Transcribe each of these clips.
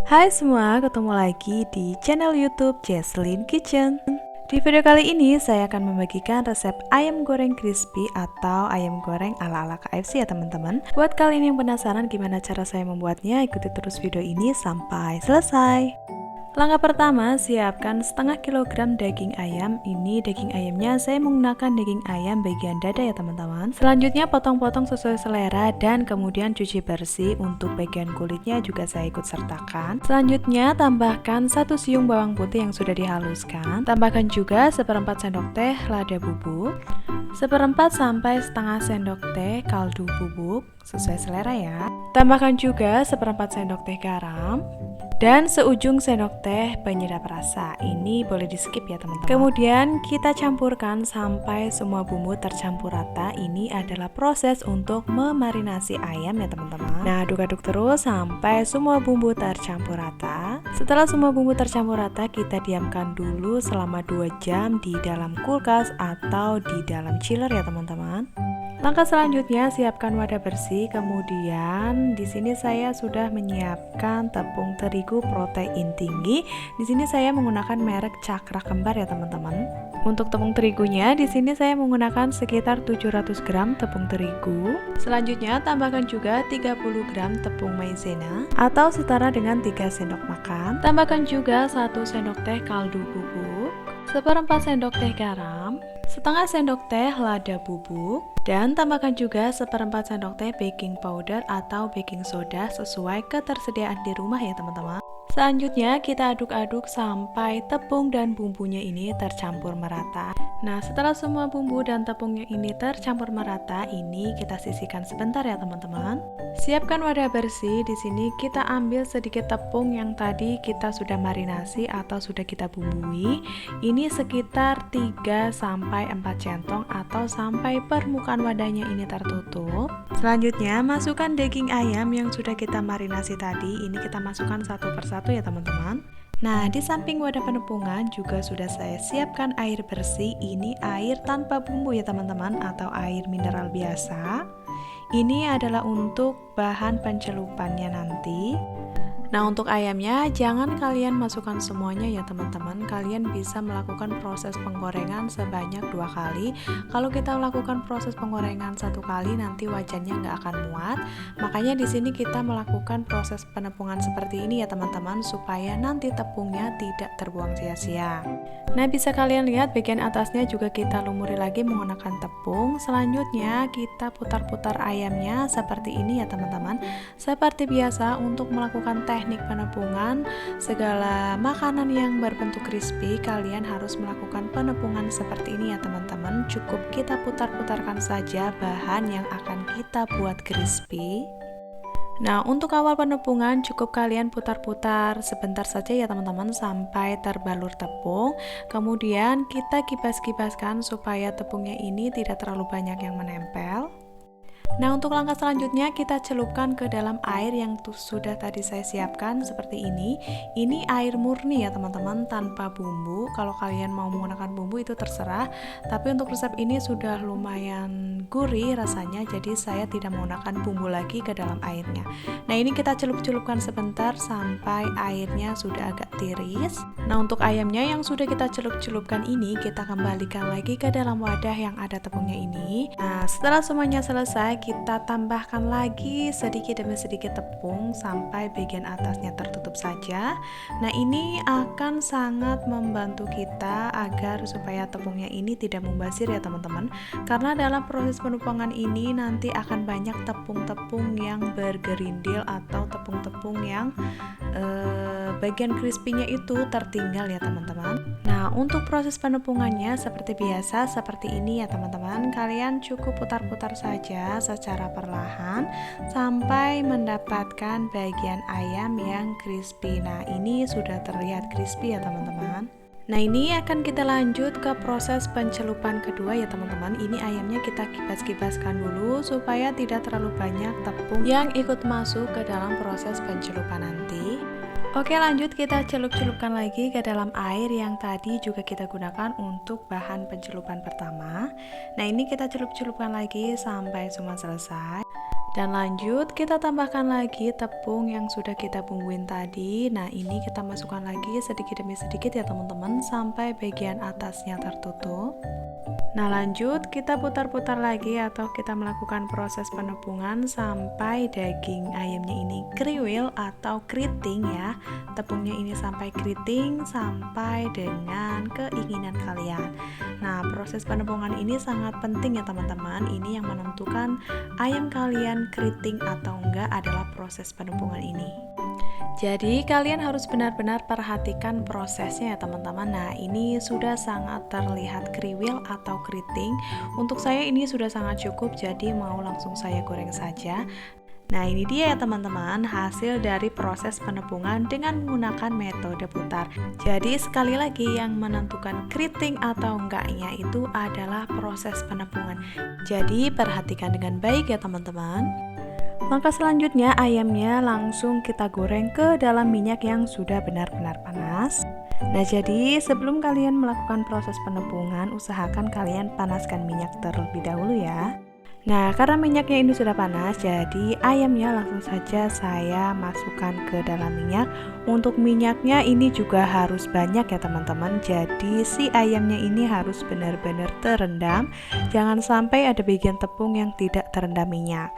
Hai semua, ketemu lagi di channel YouTube Jesslyn Kitchen. Di video kali ini saya akan membagikan resep ayam goreng crispy atau ayam goreng ala-ala KFC ya teman-teman. Buat kalian yang penasaran gimana cara saya membuatnya, ikuti terus video ini sampai selesai. Langkah pertama, siapkan setengah kilogram daging ayam. Ini daging ayamnya saya menggunakan daging ayam bagian dada ya teman-teman. Selanjutnya potong-potong sesuai selera dan kemudian cuci bersih. Untuk bagian kulitnya juga saya ikut sertakan. Selanjutnya tambahkan 1 siung bawang putih yang sudah dihaluskan. Tambahkan juga 1/4 sendok teh lada bubuk, 1/4 sampai setengah sendok teh kaldu bubuk sesuai selera ya. Tambahkan juga 1/4 sendok teh garam dan seujung sendok teh penyedap rasa. Ini boleh di skip ya teman-teman. Kemudian kita campurkan sampai semua bumbu tercampur rata. Ini adalah proses untuk memarinasi ayam ya teman-teman. Nah, aduk-aduk terus sampai semua bumbu tercampur rata. Setelah semua bumbu tercampur rata, kita diamkan dulu selama 2 jam di dalam kulkas atau di dalam chiller ya teman-teman. Langkah selanjutnya, siapkan wadah bersih. Kemudian di sini saya sudah menyiapkan tepung terigu protein tinggi. Di sini saya menggunakan merek Cakra Kembar ya teman-teman. Untuk tepung terigunya di sini saya menggunakan sekitar 700 gram tepung terigu. Selanjutnya tambahkan juga 30 gram tepung maizena atau setara dengan 3 sendok makan. Tambahkan juga 1 sendok teh kaldu bubuk, 1/4 sendok teh garam, setengah sendok teh lada bubuk, dan tambahkan juga 1/4 sendok teh baking powder atau baking soda sesuai ketersediaan di rumah ya teman-teman. Selanjutnya kita aduk-aduk sampai tepung dan bumbunya ini tercampur merata. Nah, setelah semua bumbu dan tepungnya ini tercampur merata, ini kita sisihkan sebentar ya teman-teman. Siapkan wadah bersih. Di sini kita ambil sedikit tepung yang tadi kita sudah marinasi atau sudah kita bumbui. Ini sekitar 3 sampai 4 centong atau sampai permukaan wadahnya ini tertutup. Selanjutnya masukkan daging ayam yang sudah kita marinasi tadi. Ini kita masukkan satu persatu ya teman-teman. Nah, di samping wadah penepungan juga sudah saya siapkan air bersih. Ini air tanpa bumbu ya teman-teman, atau air mineral biasa. Ini adalah untuk bahan pencelupannya nanti. Nah, untuk ayamnya jangan kalian masukkan semuanya ya teman-teman. Kalian bisa melakukan proses penggorengan sebanyak 2 kali. Kalau kita melakukan proses penggorengan 1 kali, nanti wajannya nggak akan muat. Makanya di sini kita melakukan proses penepungan seperti ini ya teman-teman, supaya nanti tepungnya tidak terbuang sia-sia. Nah, bisa kalian lihat bagian atasnya juga kita lumuri lagi menggunakan tepung. Selanjutnya kita putar-putar ayamnya seperti ini ya teman-teman. Seperti biasa untuk melakukan teknik penepungan segala makanan yang berbentuk crispy, kalian harus melakukan penepungan seperti ini ya teman-teman. Cukup kita putar-putarkan saja bahan yang akan kita buat crispy. Nah, untuk awal penepungan cukup kalian putar-putar sebentar saja ya teman-teman sampai terbalur tepung. Kemudian kita kibas-kibaskan supaya tepungnya ini tidak terlalu banyak yang menempel. Nah, untuk langkah selanjutnya kita celupkan ke dalam air yang sudah tadi saya siapkan seperti ini. Ini air murni ya teman-teman, tanpa bumbu. Kalau kalian mau menggunakan bumbu itu terserah, tapi untuk resep ini sudah lumayan gurih rasanya, jadi saya tidak menggunakan bumbu lagi ke dalam airnya. Nah, ini kita celup-celupkan sebentar sampai airnya sudah agak tiris. Nah, untuk ayamnya yang sudah kita celup-celupkan ini kita kembalikan lagi ke dalam wadah yang ada tepungnya ini. Nah, setelah semuanya selesai, kita tambahkan lagi sedikit demi sedikit tepung sampai bagian atasnya tertutup saja. Nah, ini akan sangat membantu kita agar supaya tepungnya ini tidak membasir ya teman-teman. Karena dalam proses penepungan ini nanti akan banyak tepung-tepung yang bergerindil atau tepung-tepung yang bagian crispy-nya itu tertinggal ya teman-teman. Nah, untuk proses penepungannya seperti biasa seperti ini ya teman-teman. Kalian cukup putar-putar saja secara perlahan sampai mendapatkan bagian ayam yang crispy. Nah, ini sudah terlihat crispy ya teman-teman. Nah, ini akan kita lanjut ke proses pencelupan kedua ya teman-teman. Ini ayamnya kita kibas-kibaskan dulu supaya tidak terlalu banyak tepung yang ikut masuk ke dalam proses pencelupan nanti. Oke, lanjut kita celup-celupkan lagi ke dalam air yang tadi juga kita gunakan untuk bahan pencelupan pertama. Nah, ini kita celup-celupkan lagi sampai semua selesai. Dan lanjut kita tambahkan lagi tepung yang sudah kita bumbuin tadi. Nah, ini kita masukkan lagi sedikit demi sedikit ya teman-teman, sampai bagian atasnya tertutup. Nah, lanjut kita putar-putar lagi atau kita melakukan proses penepungan sampai daging ayamnya ini kriwil atau keriting ya. Tepungnya ini sampai keriting, sampai dengan keinginan kalian. Nah, proses penepungan ini sangat penting ya teman-teman. Ini yang menentukan ayam kalian keriting atau enggak adalah proses penepungan ini. Jadi kalian harus benar-benar perhatikan prosesnya ya teman-teman. Nah, ini sudah sangat terlihat kriwil atau keriting. Untuk saya ini sudah sangat cukup, jadi mau langsung saya goreng saja. Nah, ini dia ya teman-teman, hasil dari proses penepungan dengan menggunakan metode putar. Jadi sekali lagi yang menentukan keriting atau enggaknya itu adalah proses penepungan. Jadi perhatikan dengan baik ya teman-teman. Langkah selanjutnya, ayamnya langsung kita goreng ke dalam minyak yang sudah benar-benar panas. Nah, jadi sebelum kalian melakukan proses penepungan, usahakan kalian panaskan minyak terlebih dahulu ya. Nah, karena minyaknya ini sudah panas, jadi ayamnya langsung saja saya masukkan ke dalam minyak. Untuk minyaknya ini juga harus banyak ya teman-teman. Jadi si ayamnya ini harus benar-benar terendam. Jangan sampai ada bagian tepung yang tidak terendam minyak.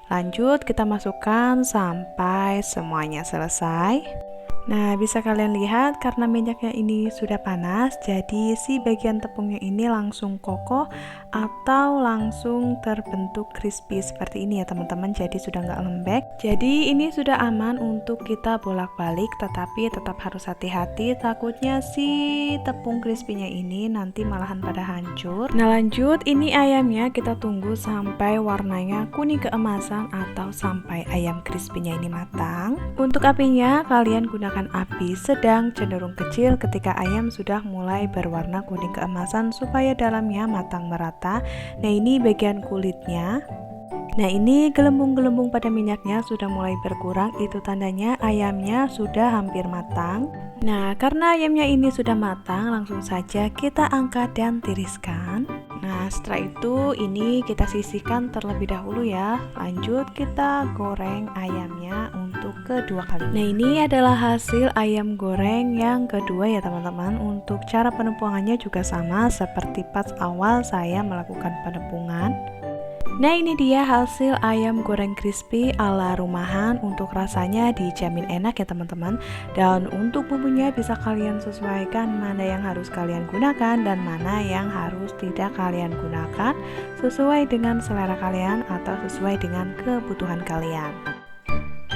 Lanjut kita masukkan sampai semuanya selesai. Nah, bisa kalian lihat karena minyaknya ini sudah panas, jadi si bagian tepungnya ini langsung kokoh atau langsung terbentuk crispy seperti ini ya teman-teman. Jadi sudah nggak lembek. Jadi ini sudah aman untuk kita bolak-balik, tetapi tetap harus hati-hati, takutnya si tepung crispy-nya ini nanti malahan pada hancur. Nah, lanjut ini ayamnya kita tunggu sampai warnanya kuning keemasan atau sampai ayam crispy-nya ini matang. Untuk apinya kalian gunakan api sedang cenderung kecil ketika ayam sudah mulai berwarna kuning keemasan supaya dalamnya matang merata. Nah, ini bagian kulitnya. Nah, ini gelembung-gelembung pada minyaknya sudah mulai berkurang, itu tandanya ayamnya sudah hampir matang. Nah, karena ayamnya ini sudah matang, langsung saja kita angkat dan tiriskan. Nah, setelah itu ini kita sisihkan terlebih dahulu ya. Lanjut kita goreng ayamnya untuk kedua kali. Nah, ini adalah hasil ayam goreng yang kedua ya teman-teman. Untuk cara penepungannya juga sama seperti pas awal saya melakukan penepungan. Nah, ini dia hasil ayam goreng crispy ala rumahan. Untuk rasanya dijamin enak ya teman-teman. Dan untuk bumbunya bisa kalian sesuaikan mana yang harus kalian gunakan dan mana yang harus tidak kalian gunakan, sesuai dengan selera kalian atau sesuai dengan kebutuhan kalian.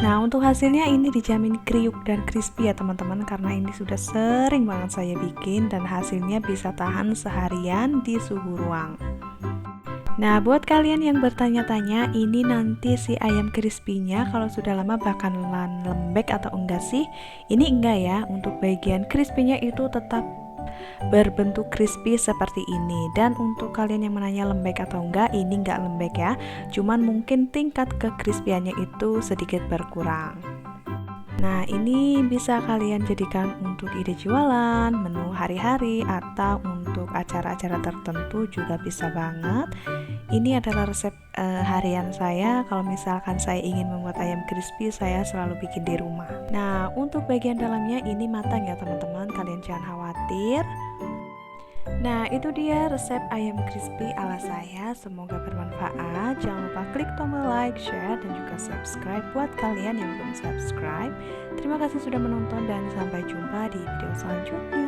Nah, untuk hasilnya ini dijamin kriuk dan crispy ya teman-teman, karena ini sudah sering banget saya bikin dan hasilnya bisa tahan seharian di suhu ruang. Nah, buat kalian yang bertanya-tanya, ini nanti si ayam crispy-nya kalau sudah lama bakalan lembek atau enggak sih? Ini enggak ya, untuk bagian crispy-nya itu tetap berbentuk crispy seperti ini. Dan untuk kalian yang menanya lembek atau enggak, ini enggak lembek ya, cuman mungkin tingkat kekrispiannya itu sedikit berkurang. Nah, ini bisa kalian jadikan untuk ide jualan, menu hari-hari, atau untuk acara-acara tertentu juga bisa banget. Ini adalah resep harian saya. Kalau misalkan saya ingin membuat ayam crispy, saya selalu bikin di rumah. Nah, untuk bagian dalamnya ini matang ya teman-teman, kalian jangan khawatir. Nah, itu dia resep ayam crispy ala saya. Semoga bermanfaat. Jangan lupa klik tombol like, share, dan juga subscribe buat kalian yang belum subscribe. Terima kasih sudah menonton dan sampai jumpa di video selanjutnya.